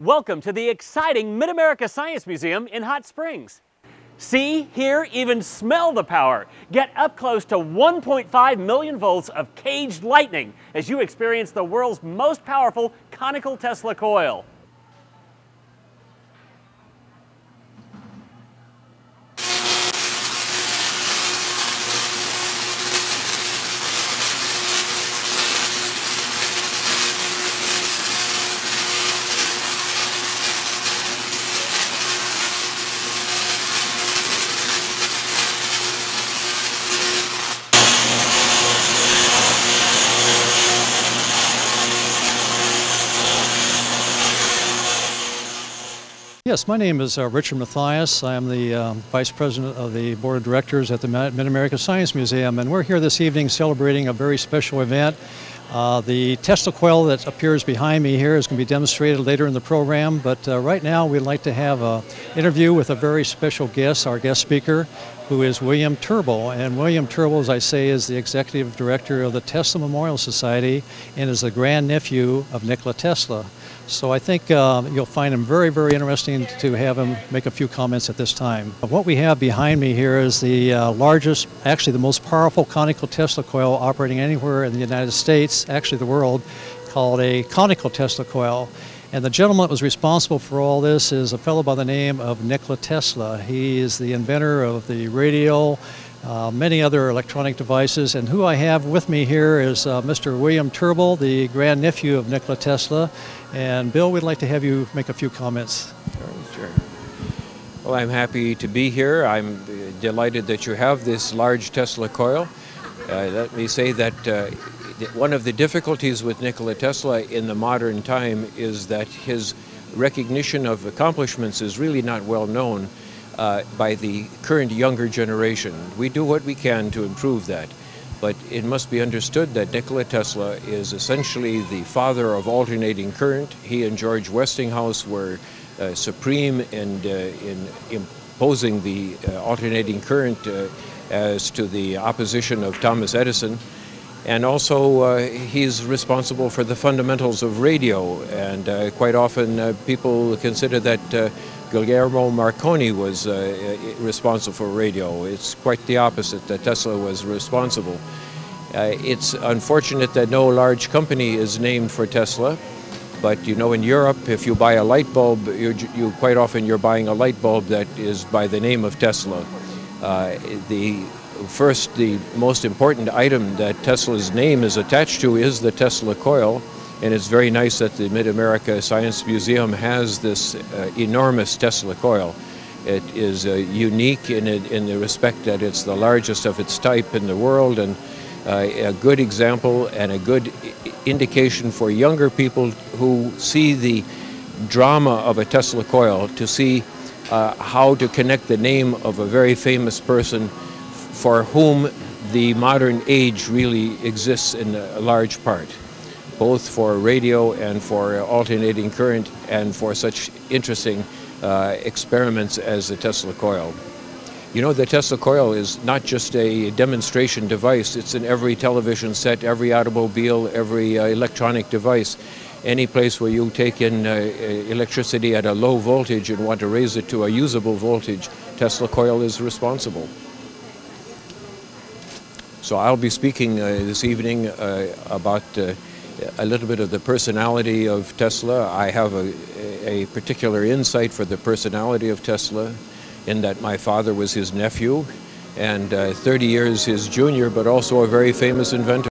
Welcome to the exciting Mid-America Science Museum in Hot Springs. See, hear, even smell the power. Get up close to 1.5 million volts of caged lightning as you experience the world's most powerful conical Tesla coil. Yes, my name is Richard Mathias. I am the Vice President of the Board of Directors at the Mid-America Science Museum, and we're here this evening celebrating a very special event. The Tesla coil that appears behind me here is going to be demonstrated later in the program, but right now we'd like to have an interview with a very special guest, our guest speaker, who is William Terbo. And William Terbo, as I say, is the Executive Director of the Tesla Memorial Society and is the grandnephew of Nikola Tesla. So I think you'll find him very, very interesting to have him make a few comments at this time. What we have behind me here is the largest, actually the most powerful conical Tesla coil operating anywhere in the United States, actually the world, called a conical Tesla coil. And the gentleman that was responsible for all this is a fellow by the name of Nikola Tesla. He is the inventor of the radio, many other electronic devices, and who I have with me here is Mr. William Terbo, the grandnephew of Nikola Tesla. And Bill, we'd like to have you make a few comments. Sure. Well, I'm happy to be here. I'm delighted that you have this large Tesla coil. Let me say that one of the difficulties with Nikola Tesla in the modern time is that his recognition of accomplishments is really not well known by the current younger generation. We do what we can to improve that, but it must be understood that Nikola Tesla is essentially the father of alternating current. He and George Westinghouse were supreme in imposing the alternating current as to the opposition of Thomas Edison. And also he's responsible for the fundamentals of radio, and quite often people consider that Guglielmo Marconi was responsible for radio. It's quite the opposite, that Tesla was responsible. It's unfortunate that no large company is named for Tesla, but you know, in Europe, if you buy a light bulb, quite often you're buying a light bulb that is by the name of Tesla. The most important item that Tesla's name is attached to is the Tesla coil. And it's very nice that the Mid-America Science Museum has this enormous Tesla coil. It is unique in the respect that it's the largest of its type in the world, and a good example and a good indication for younger people who see the drama of a Tesla coil, to see how to connect the name of a very famous person for whom the modern age really exists in a large part, both for radio and for alternating current and for such interesting experiments as the Tesla coil. You know, the Tesla coil is not just a demonstration device. It's in every television set, every automobile, every electronic device. Any place where you take in electricity at a low voltage and want to raise it to a usable voltage, Tesla coil is responsible. So I'll be speaking this evening about a little bit of the personality of Tesla. I have a particular insight for the personality of Tesla, in that my father was his nephew and 30 years his junior, but also a very famous inventor.